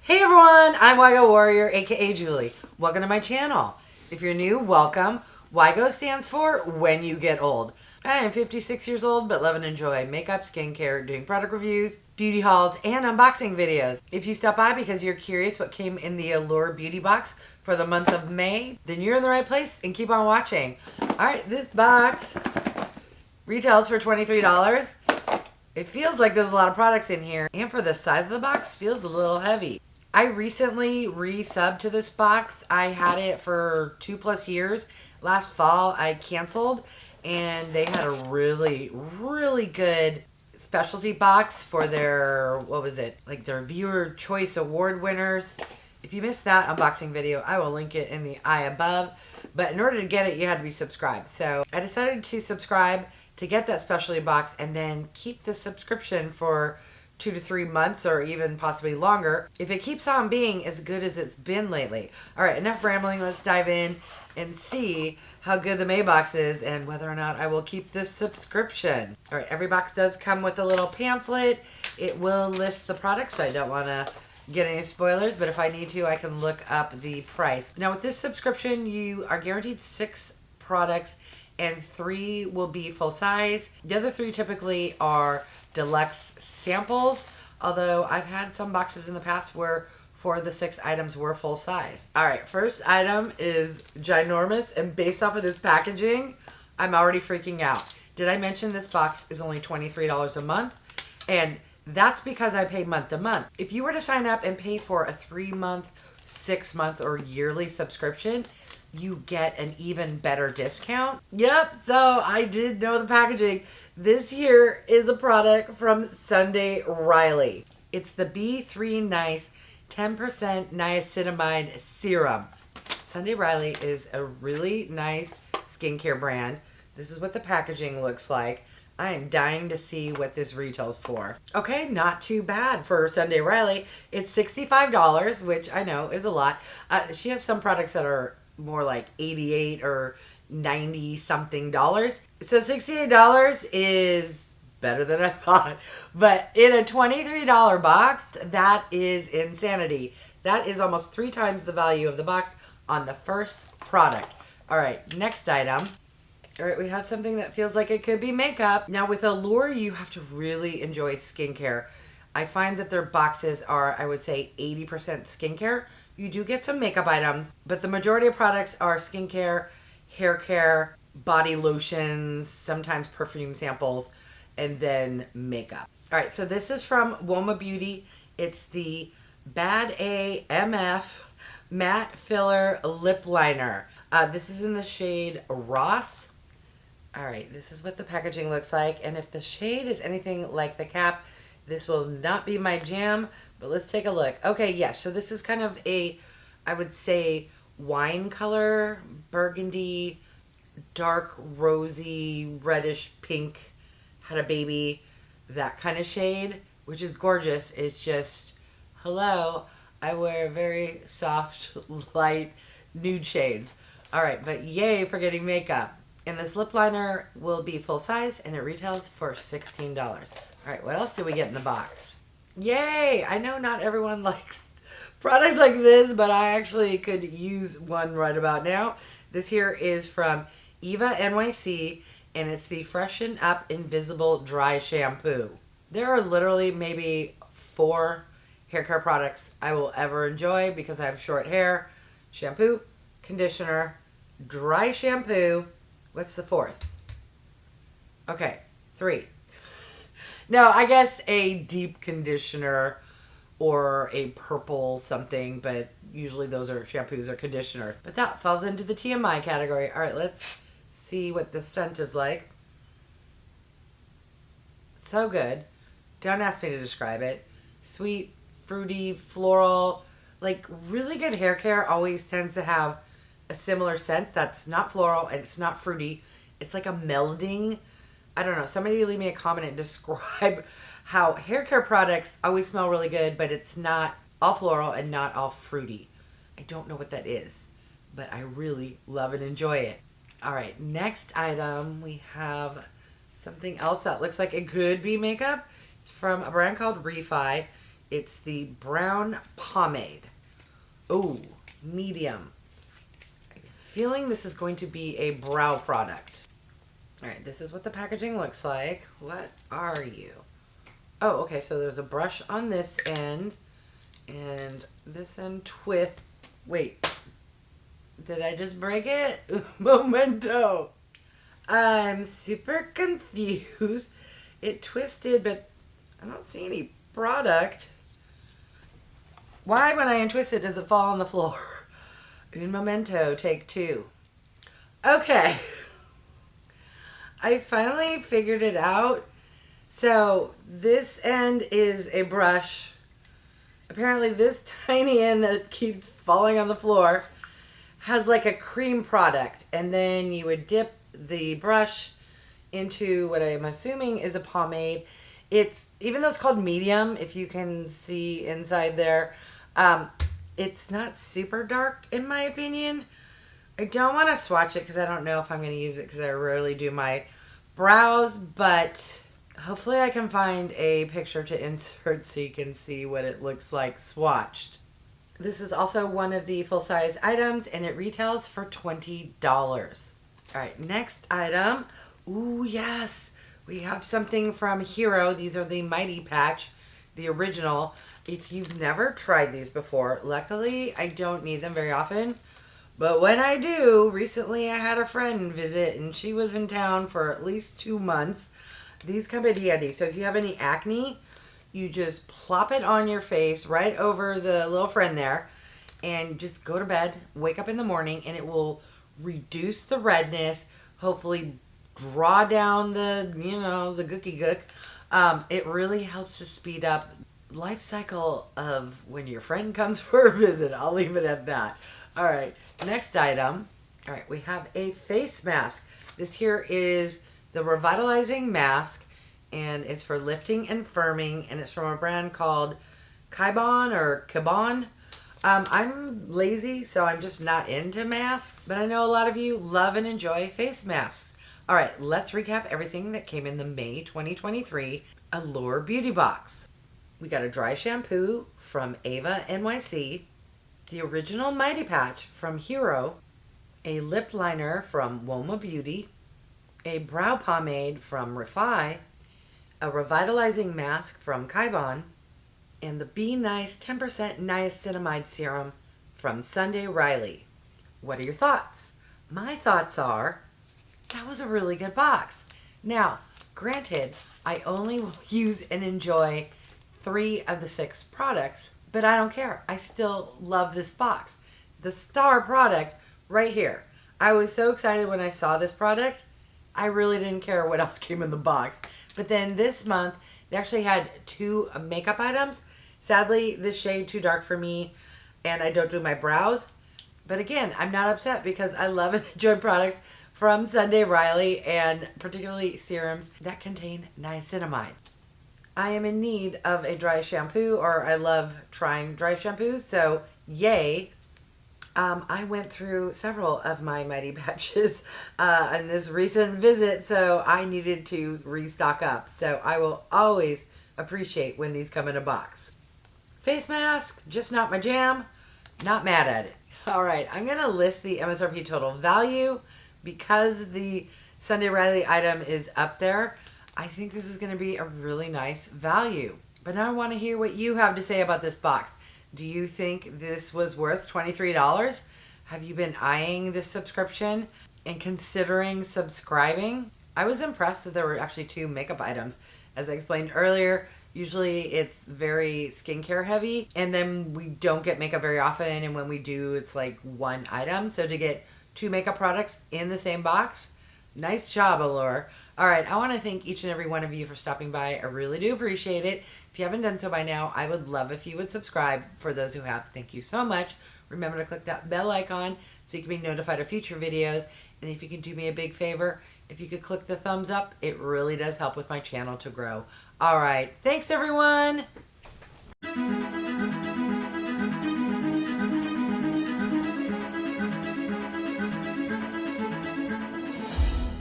Hey everyone, I'm wygowarrior, aka Julie. Welcome to my channel. If you're new, welcome. Wygo stands for when you get old. I am 56 years old, but love and enjoy makeup, skincare, doing product reviews, beauty hauls, and unboxing videos. If you stop by because you're curious what came in the Allure beauty box for the month of May, then you're in the right place and keep on watching. Alright, this box retails for $23. It feels like there's a lot of products in here, and for the size of the box, feels a little heavy. I recently resubbed to this box. I had it for 2+ years. Last fall, I canceled, and they had a really good specialty box for their, what was it? Like their Viewer Choice Award winners. If you missed that unboxing video, I will link it in the eye above. But in order to get it, you had to be subscribed. So I decided to subscribe to get that specialty box and then keep the subscription for 2 to 3 months or even possibly longer if it keeps on being as good as it's been lately. All right, enough rambling. Let's dive in and see how good the May box is and whether or not I will keep this subscription. All right, every box does come with a little pamphlet. It will list the products, so I don't want to get any spoilers, but if I need to, I can look up the price. Now with this subscription, you are guaranteed 6 products and 3 will be full size. The other 3 typically are deluxe samples, although I've had some boxes in the past where 4 of the 6 items were full size. All right, first item is ginormous, and based off of this packaging, I'm already freaking out. Did I mention this box is only $23 a month? And that's because I pay month to month. If you were to sign up and pay for a 3-month, 6-month, or yearly subscription, you get an even better discount. Yep, so I did know the packaging. This here is a product from Sunday Riley. It's the B3 Nice 10% Niacinamide Serum. Sunday Riley is a really nice skincare brand. This is what the packaging looks like. I am dying to see what this retails for. Okay, not too bad for Sunday Riley. It's $65, which I know is a lot. She has some products that are more like 88 or 90 something dollars. So $68 is better than I thought. But in a $23 box, that is insanity. That is almost 3 times the value of the box on the first product. All right, next item. All right, we have something that feels like it could be makeup. Now with Allure, you have to really enjoy skincare. I find that their boxes are, I would say, 80% skincare. You do get some makeup items, but the majority of products are skincare, hair care, body lotions, sometimes perfume samples, and then makeup. All right, so this is from UOMA Beauty. It's the Bada MF Matte Filler Lip Liner. This is in the shade Ross. All right, this is what the packaging looks like, and if the shade is anything like the cap, this will not be my jam, but let's take a look. Okay, yes, so this is kind of a, I would say, wine color, burgundy, dark rosy, reddish pink, had a baby, that kind of shade, which is gorgeous. It's just, hello, I wear very soft, light, nude shades. All right, but yay for getting makeup. And this lip liner will be full size, and it retails for $16. All right, what else did we get in the box? Yay! I know not everyone likes products like this, but I actually could use one right about now. This here is from Eva NYC, and it's the Freshen Up Invisible Dry Shampoo. There are literally maybe 4 hair care products I will ever enjoy because I have short hair. Shampoo, conditioner, dry shampoo. What's the 4th? Okay, 3. No, I guess a deep conditioner or a purple something, but usually those are shampoos or conditioner. But that falls into the TMI category. All right, let's see what the scent is like. So good. Don't ask me to describe it. Sweet, fruity, floral. Like really good hair care always tends to have a similar scent that's not floral and it's not fruity. It's like a melding. I don't know. Somebody leave me a comment and describe how hair care products always smell really good, but it's not all floral and not all fruity. I don't know what that is, but I really love and enjoy it. All right, next item, we have something else that looks like it could be makeup. It's from a brand called REFY. It's the Brown Pomade. Oh, medium. I'm feeling this is going to be a brow product. All right, this is what the packaging looks like. What are you? Oh, okay, so there's a brush on this end, and this end twist. Wait, did I just break it? Momento. I'm super confused. It twisted, but I don't see any product. Why, when I untwist it, does it fall on the floor? Un momento, take 2. Okay. I finally figured it out. So this end is a brush. Apparently this tiny end that keeps falling on the floor has like a cream product. And then you would dip the brush into what I'm assuming is a pomade. It's, even though it's called medium, if you can see inside there, it's not super dark in my opinion. I don't want to swatch it because I don't know if I'm going to use it because I rarely do my brows, but hopefully I can find a picture to insert so you can see what it looks like swatched. This is also one of the full-size items and it retails for $20. All right, next item. Ooh, yes. We have something from Hero. These are the Mighty Patch, the original. If you've never tried these before, luckily I don't need them very often. But when I do, recently I had a friend visit and she was in town for at least 2 months. These come in handy. So if you have any acne, you just plop it on your face right over the little friend there and just go to bed, wake up in the morning, and it will reduce the redness, hopefully draw down the, the gooky gook. It really helps to speed up life cycle of when your friend comes for a visit. I'll leave it at that. All right, next item. All right, we have a face mask. This here is the Revitalizing mask, and it's for lifting and firming, and it's from a brand called KIBON or KIBON. I'm lazy, so I'm just not into masks, but I know a lot of you love and enjoy face masks. All right, let's recap everything that came in the May 2023 Allure Beauty Box. We got a dry shampoo from Eva NYC, the original Mighty Patch from Hero, a lip liner from UOMA Beauty, a brow pomade from REFY, a revitalizing mask from KIBON, and the Be Nice 10% Niacinamide Serum from Sunday Riley. What are your thoughts? My thoughts are, that was a really good box. Now, granted, I only will use and enjoy 3 of the 6 products, but I don't care. I still love this box. The star product right here. I was so excited when I saw this product. I really didn't care what else came in the box. But then this month, they actually had 2 makeup items. Sadly, this shade too dark for me, and I don't do my brows. But again, I'm not upset because I love and enjoy products from Sunday Riley, and particularly serums that contain niacinamide. I am in need of a dry shampoo, or I love trying dry shampoos, so yay. I went through several of my Mighty Patches on this recent visit, so I needed to restock up. So I will always appreciate when these come in a box. Face mask, just not my jam. Not mad at it. All right, I'm going to list the MSRP total value because the Sunday Riley item is up there. I think this is going to be a really nice value. But now I want to hear what you have to say about this box. Do you think this was worth $23? Have you been eyeing this subscription and considering subscribing? I was impressed that there were actually 2 makeup items. As I explained earlier, usually it's very skincare heavy, and then we don't get makeup very often, and when we do, it's like 1 item. So to get 2 makeup products in the same box, nice job, Allure. All right, I want to thank each and every one of you for stopping by. I really do appreciate it. If you haven't done so by now, I would love if you would subscribe. For those who have, thank you so much. Remember to click that bell icon so you can be notified of future videos. And if you can do me a big favor, if you could click the thumbs up, it really does help with my channel to grow. All right, thanks everyone.